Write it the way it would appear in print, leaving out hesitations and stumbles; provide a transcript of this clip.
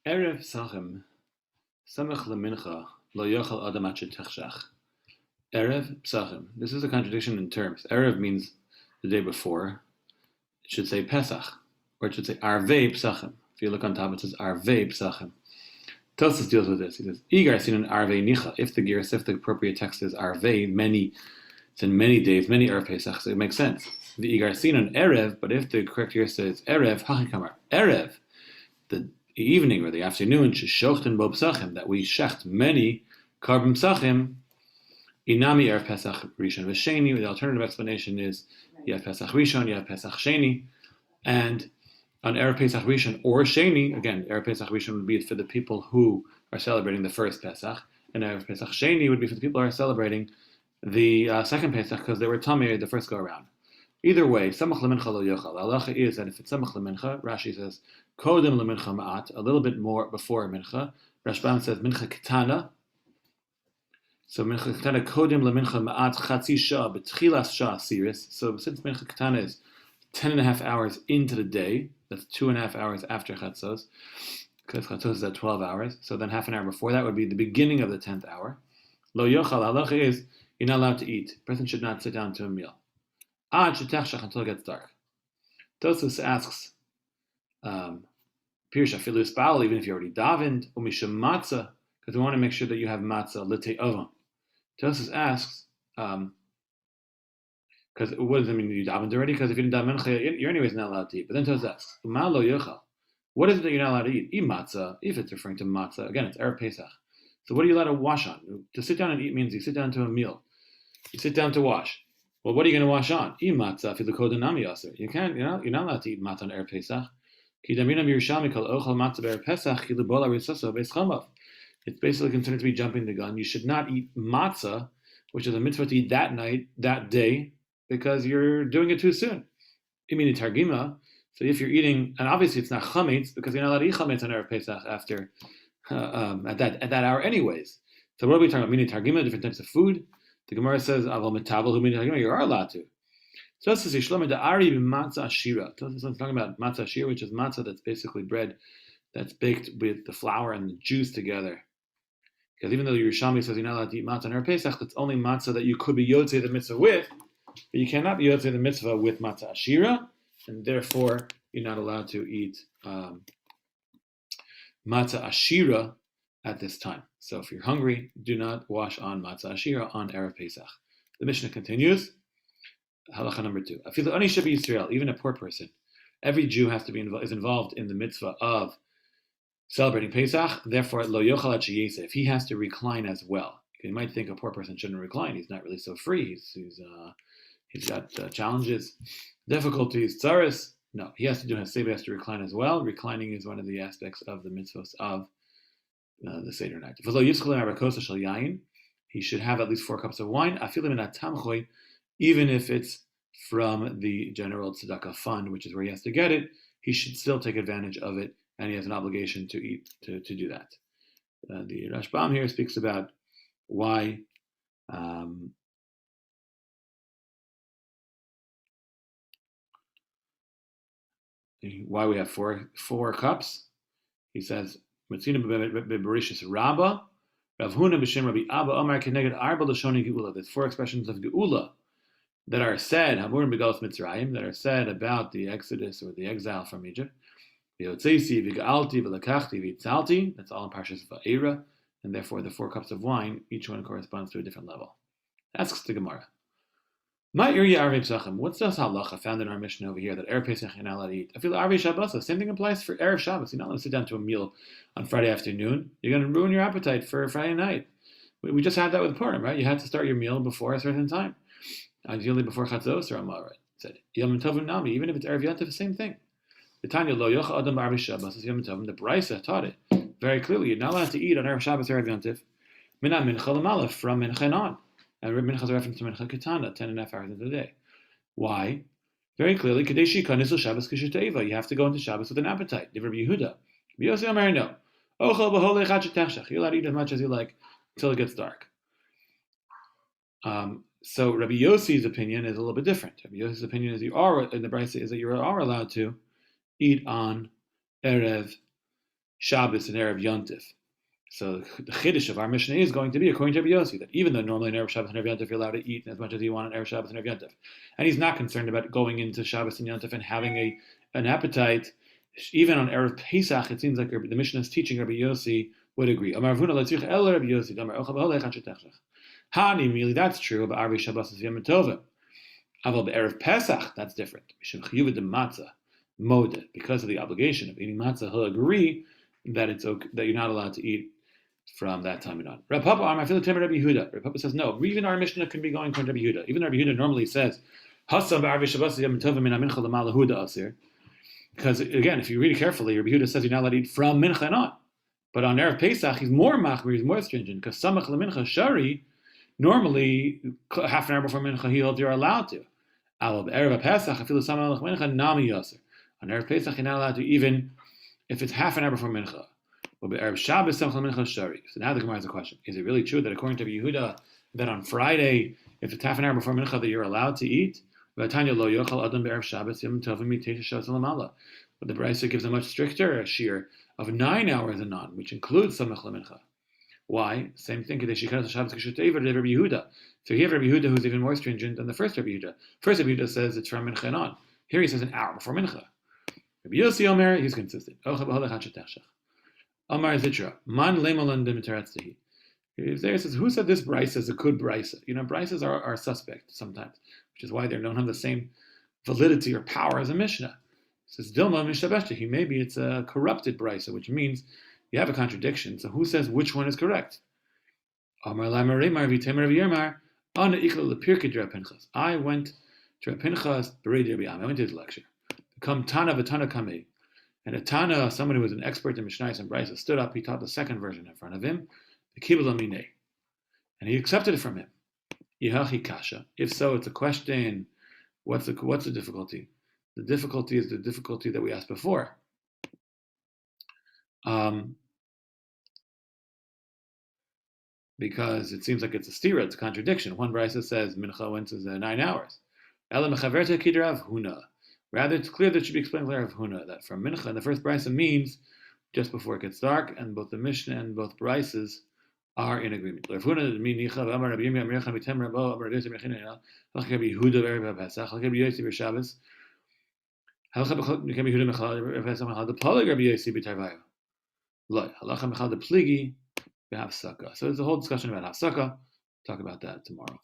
Erev Pesachim Samach lemincha lo yochel adam at shetechshach. Erev Pesachim. This is a contradiction in terms. Erev means the day before. It should say Pesach, or it should say Arvei Pesachim. If you look on top, it says Arvei Pesachim. Tosfos deals with this. He says, Igar sinan Arvei nicha. If the appropriate text is Arvei, many, it's in many days, many Erev Pesach, so it makes sense. The Igar sinan Erev, but if the correct here says Erev, hachikamar, Erev, the evening or the afternoon, sheshochten bo Pesachim, that we shecht many carbon Pesachim, inami Erev Pesach Rishon v'Sheni. The alternative explanation is you have Pesach Rishon, you have Pesach Sheni, and on Erev Pesach Rishon or Sheni, again, Erev Pesach Rishon would be for the people who are celebrating the first Pesach, and Erev Pesach Sheni would be for the people who are celebrating the second Pesach because they were Tamei the first go around. Either way, Samach lemincha lo yochal. The halacha is that if it's Samach lemincha, Rashi says Kodem lemincha ma'at, a little bit more before mincha. Rashbam says mincha ketana. So mincha ketana Kodem lemincha ma'at chatzi shah betchilas shah siris. So since mincha ketana is 10.5 hours into the day, that's 2.5 hours after chatzos, because chatzos is at 12 hours. So then half an hour before that would be the beginning of the 10th hour. Lo yochal. Halacha is you're not allowed to eat. A person should not sit down to a meal. Until it gets dark. Tosfos asks, Pirush afilu ispal, even if you already davened, umisham matzah, because we want to make sure that you have matzah l'tei ovam. Tosfos asks, because what does it mean you davened already? Because if you didn't daven, you're anyways not allowed to eat. But then Tosfos asks, ma lo yochal, what is it that you're not allowed to eat? Eat matzah, if it's referring to matzah. Again, it's Erev Pesach. So what are you allowed to wash on? To sit down and eat means you sit down to a meal. You sit down to wash. Well, what are you going to wash on? Eat matzah if you can't, you're not allowed to eat matzah on Erev Pesach. It's basically considered to be jumping the gun. You should not eat matzah, which is a mitzvah to eat that night, that day, because you're doing it too soon. Imini targima. So if you're eating, and obviously it's not chametz because you're not allowed to eat chametz on Erev Pesach after at that hour, anyways. So what are we talking about? Mini targima, different types of food. The Gemara says, "Aval metavel hu mini targima." You are allowed to. So this is Yishlomi the Ari b'matzah ashira. So it's talking about matzah ashira, which is matzah that's basically bread that's baked with the flour and the juice together. Because even though the Yerushalmi says you're not allowed to eat matzah on Erev Pesach, that's only matzah that you could be yotzei the mitzvah with, but you cannot be yotzei the mitzvah with matzah ashira, and therefore you're not allowed to eat matzah ashira at this time. So if you're hungry, do not wash on matzah ashira on Erev Pesach. The Mishnah continues. Halacha number 2. Afilu ani shebi Yisrael, even a poor person, every Jew has to be is involved in the mitzvah of celebrating Pesach. Therefore, lo yochal ad sheyeseh, if he has to recline as well. You might think a poor person shouldn't recline. He's not really so free. He's got challenges, difficulties, tzaris. No, he has to do haseba. He has to recline as well. Reclining is one of the aspects of the mitzvahs of the Seder night. He should have at least 4 cups of wine, even if it's from the general tzedakah fund, which is where he has to get it. He should still take advantage of it, and he has an obligation to eat to do that. The Rashbam here speaks about why we have four cups. He says, Matzina beberishis Rabba, Rav Huna b'shem Rabbi Abba Omar keneged arba l'shoni geula. There's 4 expressions of geula that are said, Hamurim begalos Mitzrayim, that are said about the exodus or the exile from Egypt. V'yotzeisi v'ga'alti v'lakachti v'yitzalti. That's all in Parshas Va'era, and therefore the 4 cups of wine, each one corresponds to a different level. Asks the Gemara. My Arvei Pescahim. What's this halacha found in our mission over here that Erev Pesach you're not allowed to eat? I feel Arvei Shabbos. The same thing applies for Erev Shabbos. You're not allowed to sit down to a meal on Friday afternoon. You're going to ruin your appetite for Friday night. We just had that with Purim, right? You had to start your meal before a certain time, ideally before Chatzos or Amar. Said Yom Tovim Nami, even if it's Erev Yontif, the same thing. The Tanya Lo Yocha Adam Arvei Shabbos is Yom Tovim. The Brisa taught it very clearly. You're not allowed to eat on Erev Shabbos or Erev Yontif. Minah Mincha L'malef, from Mincha and on. And Mincha is a reference to Mincha Ketana, 10.5 hours into the day. Why? Very clearly, Kadeshi Kanisul Shabbos Kishuteva. You have to go into Shabbos with an appetite. Rabbi Yehuda. Yossi Omer no. Ochel b'holei chad shetechshach. You're allowed to eat as much as you like until it gets dark. So Rabbi Yossi's opinion is a little bit different. Rabbi Yossi's opinion is in the Brisa is that you are allowed to eat on Erev Shabbos and Erev Yontif. So the chiddush of our Mishnah is going to be, according to Rabbi Yossi, that even though normally in Erev Shabbos and Erev Yontif you're allowed to eat as much as you want on Erev Shabbos and Erev Yontif, and he's not concerned about going into Shabbos and Yontif and having an appetite, even on Erev Pesach. It seems like the Mishnah is teaching Rabbi Yossi would agree. Amar Ravuna letzich el Rabbi Yossi damar ocha b'holech anshe techshech. Hani, really, that's true about Arvei Shabbos Yom Tovim. Aval be'erev Pesach, that's different. Mishum chiyuv de matzah moded, because of the obligation of eating matzah, he'll agree that it's okay, that you're not allowed to eat from that time on. Rav Papa Amar Filu Temer Rabbi Yehuda. Rav Papa says no. Even our Mishnah can be going according to Rabbi Yehuda. Even Rabbi Yehuda normally says Hasam b'Arvei Shabbos Yom Tovim min Mincha l'mal Yehuda asir. Because again, if you read it carefully, Rabbi Yehuda says you're not allowed to eat from Mincha and on. But on Erev Pesach, he's more machmir, he's more stringent. Because Samach leMincha Shari, normally half an hour before Mincha he holds you're allowed to. Al Erev Pesach, Afilu Samach Mincha Nami Yasir. On Erev Pesach, you're not allowed to, even if it's half an hour before Mincha. But Erev Shabbos Samach Mincha Shari. So now the Gemara has a question: is it really true that according to Yehuda, that on Friday, if it's half an hour before Mincha, that you're allowed to eat? But the Brisa gives a much stricter shear of 9 hours and on, which includes Samach LaMincha. Why? Same thing. So you have Rabbi Yehuda, who's even more stringent than the first Rabbi Yehuda. First Rabbi Yehuda says it's from Mincha and on. Here he says an hour before Mincha. Rabbi Yossi Omer, he's consistent. Amar Zitra, man lemalan demiteretztehi. There says, who said this Brisa is a good Brisa? You know, Brisas are suspect sometimes, which is why they don't have the same validity or power as a Mishnah. It says Dilma Mishabeshtahi. Maybe it's a corrupted Brisa, which means you have a contradiction. So who says which one is correct? Amar Lamaremar Vitemer of Yermar, Ana Ikla Lepirkid Reb Pinchas. I went to Reb Pinchas Beredi Rabbi Am. I went to his lecture. Come Tana V'Tana Kamei. And a Tana, someone who was an expert in Mishnayos and Brisa, stood up. He taught the second version in front of him, the Kibbul Aminei, and he accepted it from him. Yehachi Kasha. If so, it's a question. What's the difficulty? The difficulty is the difficulty that we asked before. Because it seems like it's a stira, it's a contradiction. One Brisa says Mincha went to 9 hours. Ela mechaverta kidrav huna. Rather, it's clear that it should be explained later of Huna, that from Mincha, the first Brisa means just before it gets dark, and both the Mishnah and both Brisas are in agreement. Rav Huna mean Nicha v'Amar Rabbi Yirmiyah Amir Chan B'Tem Rabbo Amar Rabbi Yossi B'Chinei Halach Rabbi Yehuda B'Erev HaPesach Halach Rabbi Yossi B'Shabbos Halach Rabbi Yehuda Mechal B'Erev HaPesach Halach D'Plag Rabbi Yossi B'Tarvayo Loi Halach Mechal D'Pligi B'Hafsaka. So there's a whole discussion about Hafsaka. Talk about that tomorrow.